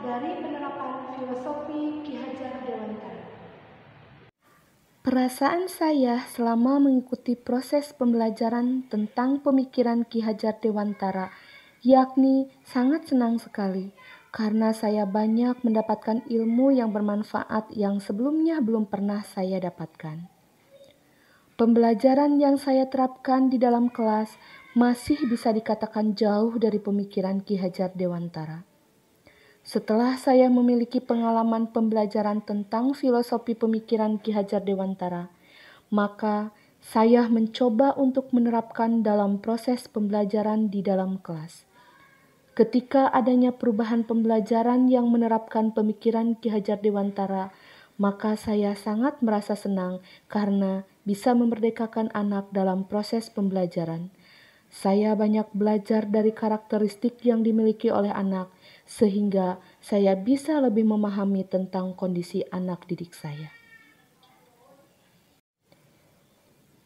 dari penerapan filosofi Ki Hajar Dewantara. Perasaan saya selama mengikuti proses pembelajaran tentang pemikiran Ki Hajar Dewantara, yakni sangat senang sekali, karena saya banyak mendapatkan ilmu yang bermanfaat yang sebelumnya belum pernah saya dapatkan. Pembelajaran yang saya terapkan di dalam kelas masih bisa dikatakan jauh dari pemikiran Ki Hajar Dewantara. Setelah saya memiliki pengalaman pembelajaran tentang filosofi pemikiran Ki Hajar Dewantara, maka saya mencoba untuk menerapkan dalam proses pembelajaran di dalam kelas. Ketika adanya perubahan pembelajaran yang menerapkan pemikiran Ki Hajar Dewantara, maka saya sangat merasa senang karena bisa memerdekakan anak dalam proses pembelajaran. Saya banyak belajar dari karakteristik yang dimiliki oleh anak, sehingga saya bisa lebih memahami tentang kondisi anak didik saya.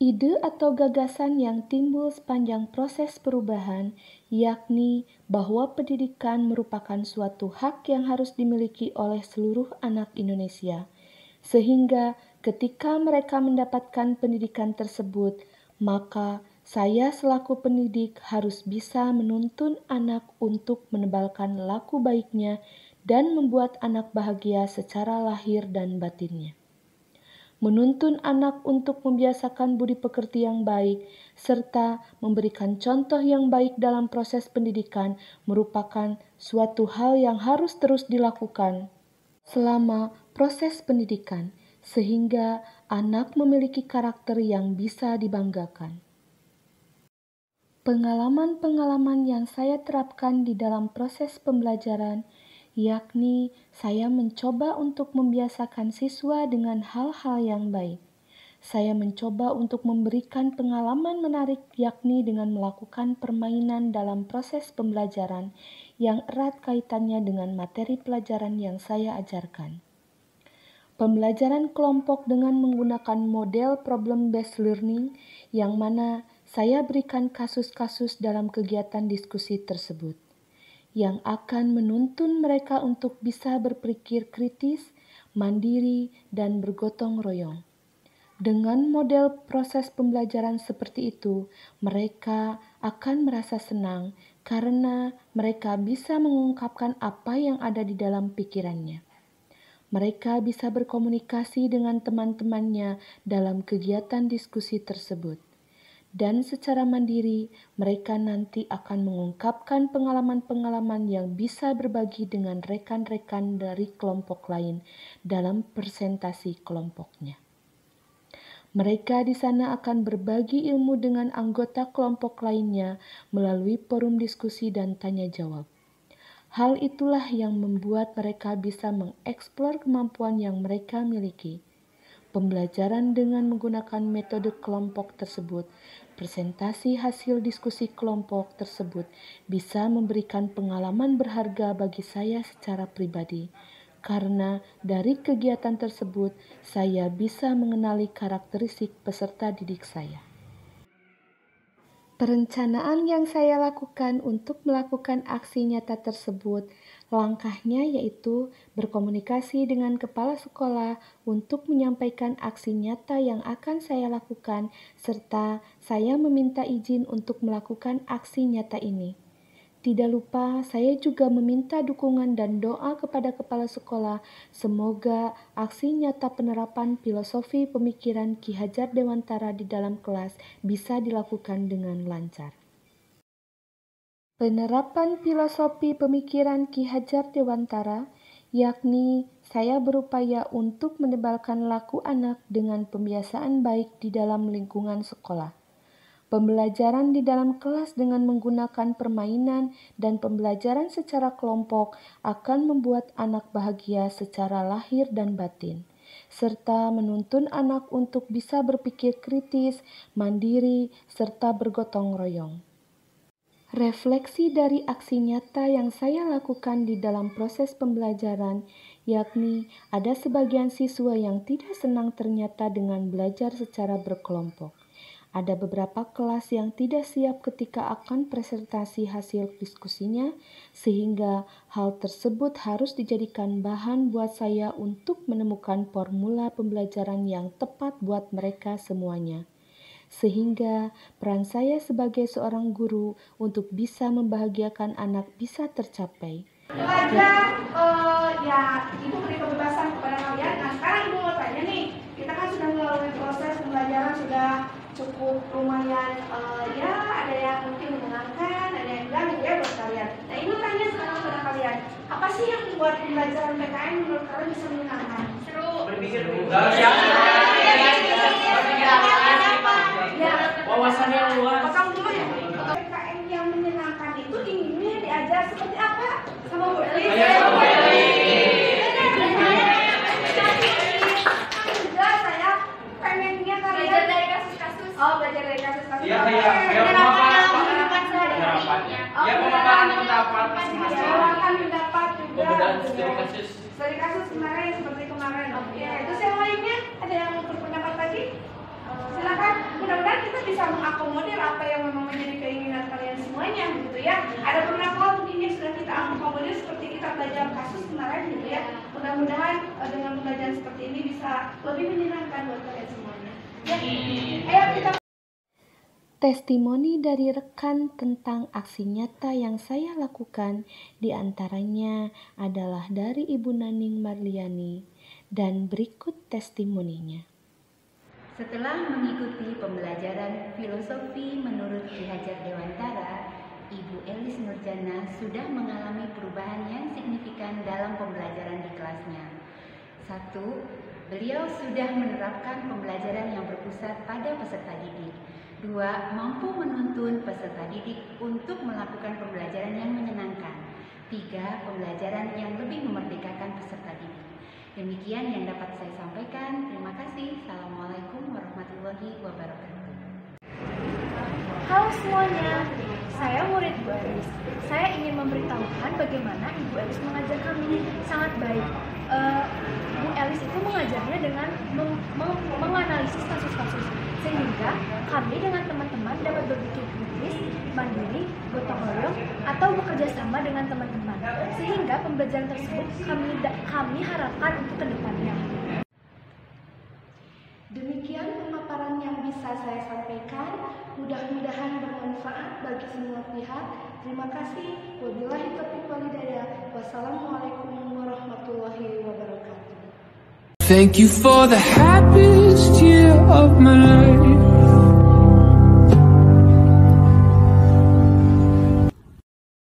Ide atau gagasan yang timbul sepanjang proses perubahan, yakni bahwa pendidikan merupakan suatu hak yang harus dimiliki oleh seluruh anak Indonesia, sehingga ketika mereka mendapatkan pendidikan tersebut, maka saya selaku pendidik harus bisa menuntun anak untuk menebalkan laku baiknya dan membuat anak bahagia secara lahir dan batinnya. Menuntun anak untuk membiasakan budi pekerti yang baik, serta memberikan contoh yang baik dalam proses pendidikan merupakan suatu hal yang harus terus dilakukan selama proses pendidikan, sehingga anak memiliki karakter yang bisa dibanggakan. Pengalaman-pengalaman yang saya terapkan di dalam proses pembelajaran, yakni saya mencoba untuk membiasakan siswa dengan hal-hal yang baik. Saya mencoba untuk memberikan pengalaman menarik, yakni dengan melakukan permainan dalam proses pembelajaran yang erat kaitannya dengan materi pelajaran yang saya ajarkan. Pembelajaran kelompok dengan menggunakan model problem-based learning, yang mana saya berikan kasus-kasus dalam kegiatan diskusi tersebut, yang akan menuntun mereka untuk bisa berpikir kritis, mandiri, dan bergotong royong. Dengan model proses pembelajaran seperti itu, mereka akan merasa senang karena mereka bisa mengungkapkan apa yang ada di dalam pikirannya. Mereka bisa berkomunikasi dengan teman-temannya dalam kegiatan diskusi tersebut. Dan secara mandiri, mereka nanti akan mengungkapkan pengalaman-pengalaman yang bisa berbagi dengan rekan-rekan dari kelompok lain dalam presentasi kelompoknya. Mereka di sana akan berbagi ilmu dengan anggota kelompok lainnya melalui forum diskusi dan tanya jawab. Hal itulah yang membuat mereka bisa mengeksplor kemampuan yang mereka miliki. Pembelajaran dengan menggunakan metode kelompok tersebut, presentasi hasil diskusi kelompok tersebut bisa memberikan pengalaman berharga bagi saya secara pribadi, karena dari kegiatan tersebut saya bisa mengenali karakteristik peserta didik saya. Perencanaan yang saya lakukan untuk melakukan aksi nyata tersebut, langkahnya yaitu berkomunikasi dengan kepala sekolah untuk menyampaikan aksi nyata yang akan saya lakukan, serta saya meminta izin untuk melakukan aksi nyata ini. Tidak lupa, saya juga meminta dukungan dan doa kepada kepala sekolah. Semoga aksi nyata penerapan filosofi pemikiran Ki Hajar Dewantara di dalam kelas bisa dilakukan dengan lancar. Penerapan filosofi pemikiran Ki Hajar Dewantara, yakni saya berupaya untuk menebalkan laku anak dengan pembiasaan baik di dalam lingkungan sekolah. Pembelajaran di dalam kelas dengan menggunakan permainan dan pembelajaran secara kelompok akan membuat anak bahagia secara lahir dan batin, serta menuntun anak untuk bisa berpikir kritis, mandiri, serta bergotong royong. Refleksi dari aksi nyata yang saya lakukan di dalam proses pembelajaran, yakni ada sebagian siswa yang tidak senang ternyata dengan belajar secara berkelompok. Ada beberapa kelas yang tidak siap ketika akan presentasi hasil diskusinya, sehingga hal tersebut harus dijadikan bahan buat saya untuk menemukan formula pembelajaran yang tepat buat mereka semuanya. Sehingga peran saya sebagai seorang guru untuk bisa membahagiakan anak bisa tercapai. Belajar, ya Ibu beri kebebasan kepada kalian. Nah sekarang Ibu mau tanya nih, kita kan sudah melalui proses pembelajaran sudah cukup lumayan, ya ada yang mungkin menyenangkan, ada yang enggak gitu ya buat kalian. Nah Ibu tanya sekarang kepada kalian, apa sih yang membuat pembelajaran PKN menurut kalian bisa menyenangkan? Seru. Berpikir wawasannya luas. Potong dulu ya. PKN yang menyenangkan itu inginnya diajar seperti apa? Sama Bu Elis. Enggak, saya pengennya kalian belajar dari kasus-kasus. Oh, belajar dari kasus-kasus. Iya, pemaparan pendapat. Menyuarakan pendapat juga. Studi kasus. Studi kasus kemarin seperti kemarin. Oke, terus yang lainnya ada yang mau berpendapat lagi? Silakan. Mudah-mudahan kita bisa mengakomodir apa yang memang menjadi keinginan kalian semuanya, gitu ya. Ada beberapa hal mungkin yang sudah kita akomodir seperti kita belajar kasus kemarin, gitu ya. Mudah-mudahan dengan pembelajaran seperti ini bisa lebih menyenangkan buat kalian semuanya. Ya. Ayo kita. Testimoni dari rekan tentang aksi nyata yang saya lakukan diantaranya adalah dari Ibu Naning Marliani, dan berikut testimoninya. Setelah mengikuti pembelajaran filosofi menurut Ki Hajar Dewantara, Ibu Elis Nurjana sudah mengalami perubahan yang signifikan dalam pembelajaran di kelasnya. 1. Beliau sudah menerapkan pembelajaran yang berpusat pada peserta didik. 2. Mampu menuntun peserta didik untuk melakukan pembelajaran yang menyenangkan. 3. Pembelajaran yang lebih memerdekakan peserta didik. Demikian yang dapat saya sampaikan. Terima kasih. Assalamualaikum warahmatullahi wabarakatuh. Halo semuanya, saya murid Bu Elis. Saya ingin memberitahukan bagaimana Ibu Elis mengajar kami. Sangat baik. Bu Elis itu mengajarnya dengan menganalisis kasus-kasus, sehingga kami dengan teman-teman dapat berpikir kritis, mandiri, gotong royong, atau bekerja sama dengan teman-teman, sehingga pembelajaran tersebut kami harapkan untuk kedepannya. Demikian pemaparan yang bisa saya sampaikan. Mudah-mudahan bermanfaat bagi semua pihak. Terima kasih. Wabillahi taufiq wal hidayah. Wassalamualaikum warahmatullahi wabarakatuh. Thank you for the happiest year of my life.